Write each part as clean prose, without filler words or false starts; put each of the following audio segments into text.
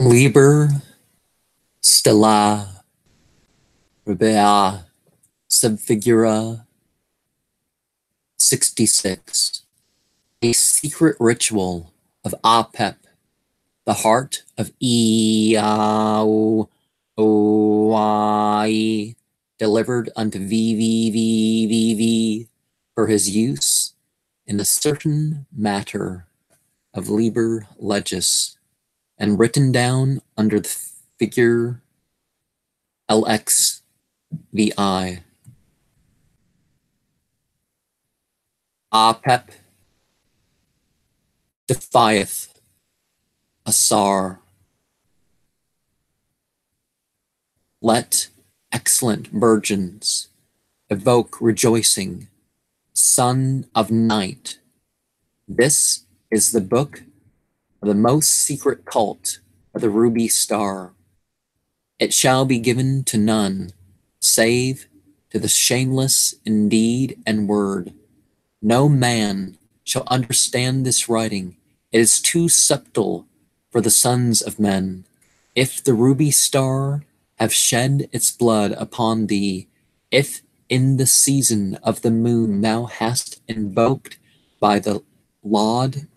Liber Stellæ Rubeæ, subfigura 66. A secret ritual of Apep, the heart of Eowai, delivered unto VVVVV for his use in a certain matter of Liber Legis, and written down under the figure LXVI. Apep defieth Asar. Let excellent virgins evoke rejoicing, son of night. This is the book of the most secret cult of the ruby star. It shall be given to none, save to the shameless in deed and word. No man shall understand this writing. It is too subtle for the sons of men. If the ruby star have shed its blood upon thee, if in the season of the moon thou hast invoked by the laud,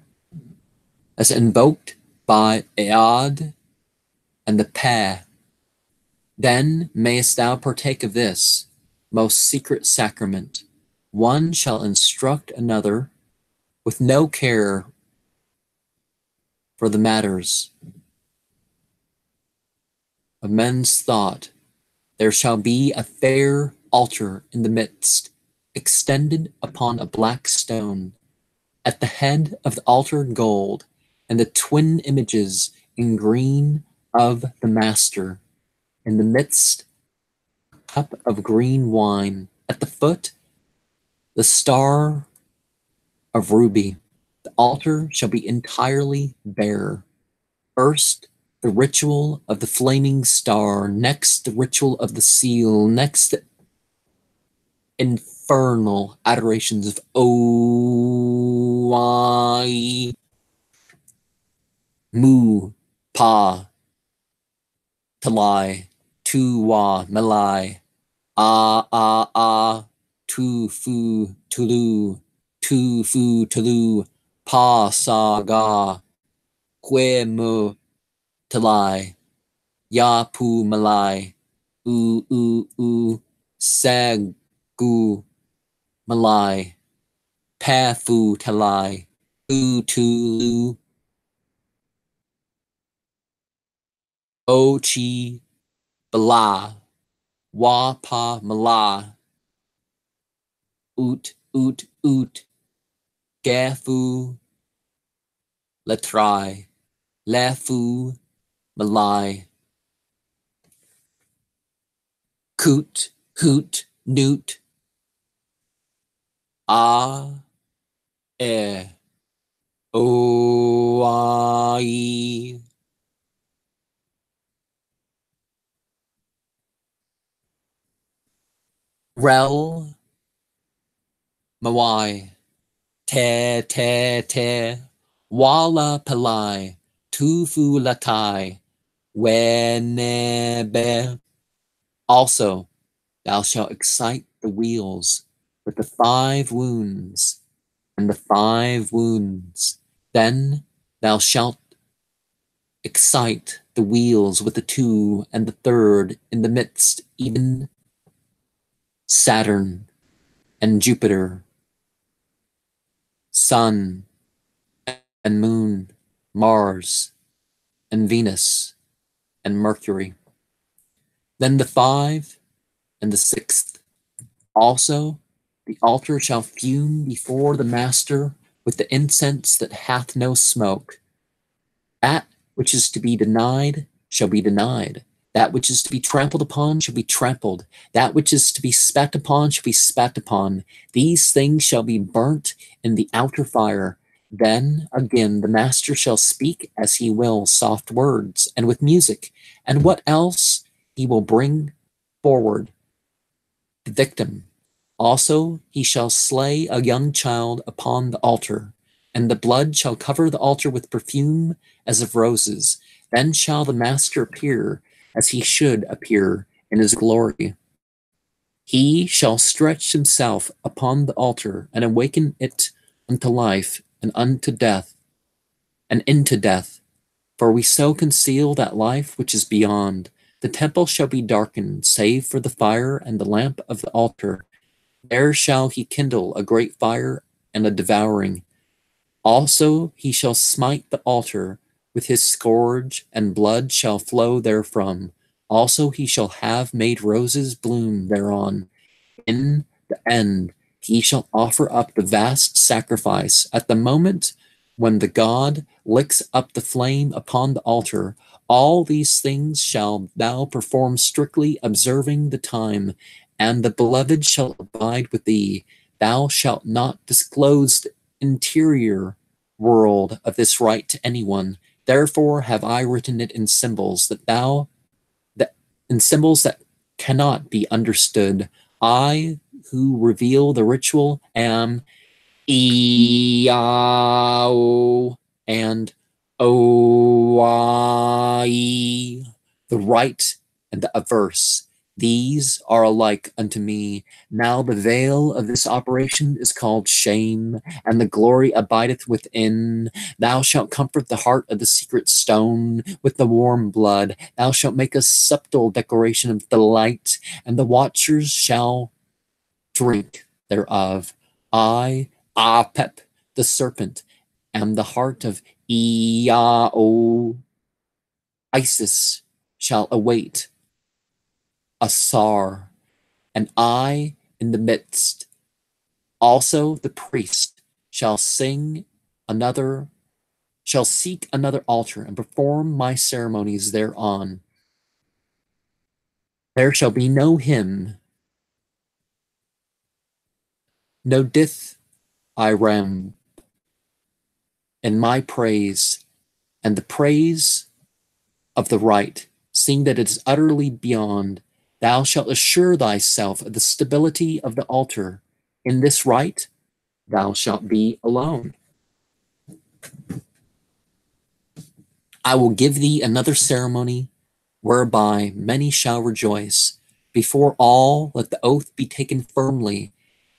as invoked by Ead and the Pa, then mayest thou partake of this most secret sacrament. One shall instruct another with no care for the matters of men's thought. There shall be a fair altar in the midst, extended upon a black stone. At the head of the altar gold, and the twin images in green of the Master. In the midst, a cup of green wine. At the foot, the star of ruby. The altar shall be entirely bare. First, the ritual of the flaming star. Next, the ritual of the seal. Next, infernal adorations of Owai, Mu, Pa, Talai, Tuwa, Malai, Tu Fu, Tulu, Tu Fu, Tulu, Pa, Sa, Ga, Que Mu, Talai, Ya Pu, Malai, Sag, Gu, Malai, Pa, Fu, Talai, Tulu, O Chi, Bala, Wa Pa Mala, Ut, Gafu, Latrai, Lafu, Malai, Coot, Hoot, Newt, O-I, Rel, Mawai, Te, Wala Palai, Tufu Latai, Wenebe. Also, thou shalt excite the wheels with the 5 wounds, and the 5 wounds. Then thou shalt excite the wheels with the 2 and the 3rd in the midst, even Saturn and Jupiter, Sun and Moon, Mars and Venus and Mercury. Then the 5 and the 6th. Also, the altar shall fume before the Master with the incense that hath no smoke. That which is to be denied shall be denied. That which is to be trampled upon shall be trampled. That which is to be spat upon shall be spat upon. These things shall be burnt in the outer fire. Then again the Master shall speak as he will, soft words, and with music, and what else he will bring forward. The victim. Also he shall slay a young child upon the altar, and the blood shall cover the altar with perfume as of roses. Then shall the Master appear as he should appear in his glory. He shall stretch himself upon the altar and awaken it unto life and unto death and into death. For we so conceal that life which is beyond. The temple shall be darkened, save for the fire and the lamp of the altar. There shall he kindle a great fire and a devouring. Also he shall smite the altar with his scourge, and blood shall flow therefrom. Also he shall have made roses bloom thereon. In the end he shall offer up the vast sacrifice. At the moment when the god licks up the flame upon the altar, all these things shall thou perform strictly, observing the time, and the beloved shall abide with thee. Thou shalt not disclose the interior world of this rite to anyone. Therefore have I written it in symbols in symbols that cannot be understood. I, who reveal the ritual, am Iao and Oi, the right and the averse. These are alike unto me. Now the veil of this operation is called shame, and the glory abideth within. Thou shalt comfort the heart of the secret stone with the warm blood. Thou shalt make a subtle decoration of delight, and the watchers shall drink thereof. I, Apep, the serpent, am the heart of Iao. Isis shall await Asar, and I in the midst. Also the priest shall seek another altar and perform my ceremonies thereon. There shall be no hymn, no dith Iram in my praise, and the praise of the right, seeing that it is utterly beyond. Thou shalt assure thyself of the stability of the altar. In this rite, thou shalt be alone. I will give thee another ceremony, whereby many shall rejoice. Before all, let the oath be taken firmly,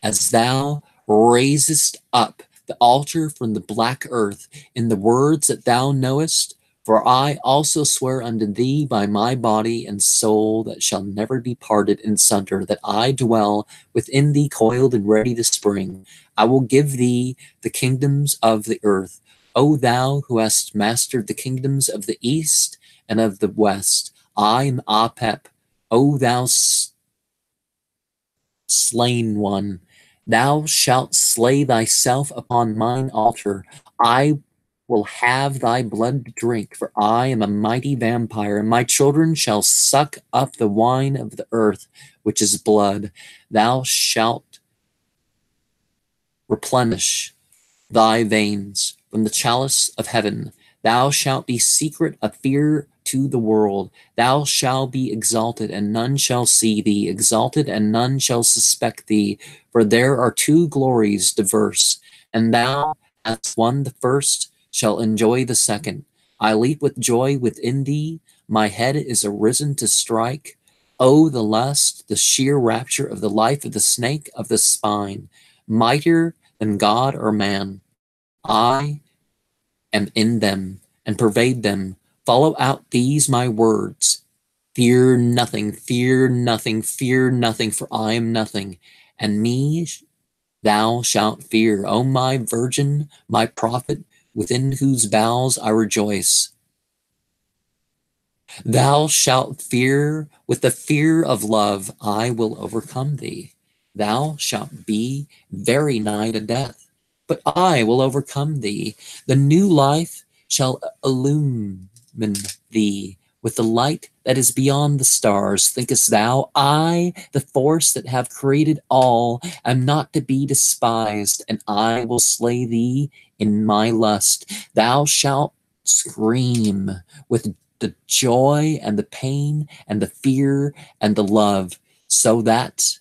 as thou raisest up the altar from the black earth in the words that thou knowest. For I also swear unto thee by my body and soul that shall never be parted in sunder, that I dwell within thee coiled and ready to spring. I will give thee the kingdoms of the earth, O thou who hast mastered the kingdoms of the east and of the west. I am Apep, O thou slain one. Thou shalt slay thyself upon mine altar. I will have thy blood to drink, for I am a mighty vampire, and my children shall suck up the wine of the earth, which is blood. Thou shalt replenish thy veins from the chalice of heaven. Thou shalt be secret of fear to the world. Thou shalt be exalted, and none shall see thee, exalted, and none shall suspect thee. For there are two glories diverse, and thou hast won the first, shall enjoy the second. I leap with joy within thee. My head is arisen to strike. Oh, the lust, the sheer rapture of the life of the snake of the spine, mightier than God or man. I am in them and pervade them. Follow out these my words. Fear nothing, fear nothing, fear nothing, for I am nothing, and me thou shalt fear, O my virgin, my prophet, within whose bowels I rejoice. Thou shalt fear with the fear of love, I will overcome thee. Thou shalt be very nigh to death, but I will overcome thee. The new life shall illumine thee with the light that is beyond the stars. Thinkest thou, I, the force that have created all, am not to be despised, and I will slay thee in my lust? Thou shalt scream with the joy and the pain and the fear and the love, so that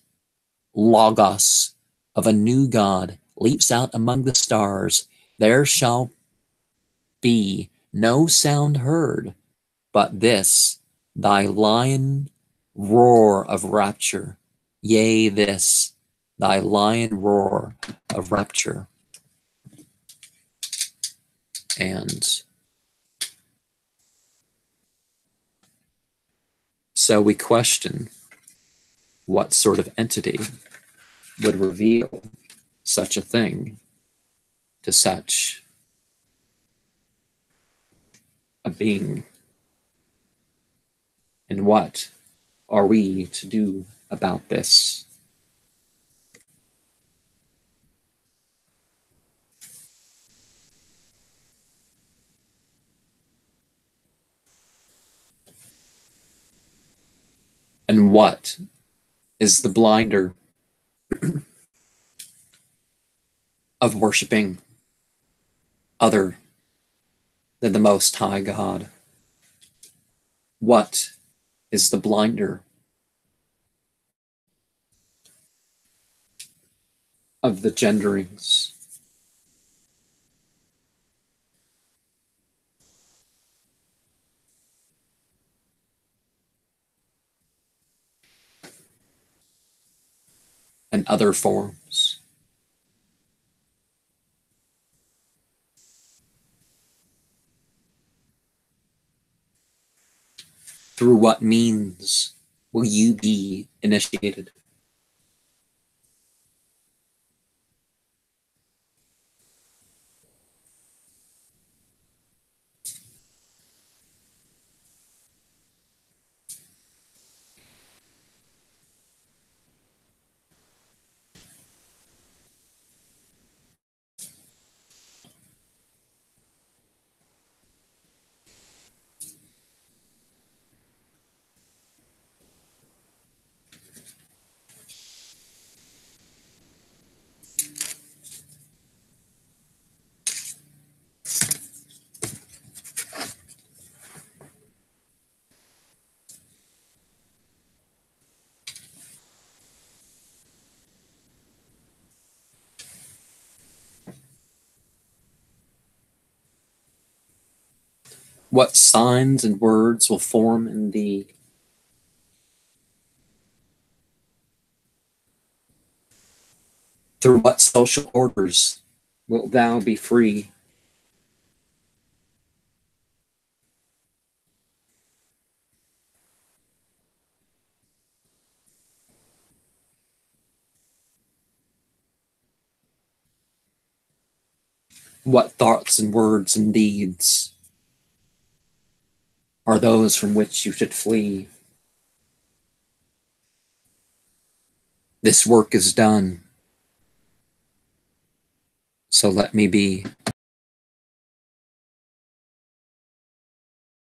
Logos of a new God leaps out among the stars. There shall be no sound heard, but this, thy lion roar of rapture, yea, this, thy lion roar of rapture. And so we question what sort of entity would reveal such a thing to such a being, and what are we to do about this? And what is the blinder of worshiping other than the Most High God? What is the blinder of the genderings and other forms? Through what means will you be initiated? What signs and words will form in thee? Through what social orders wilt thou be free? What thoughts and words and deeds are those from which you should flee? This work is done, so let me be.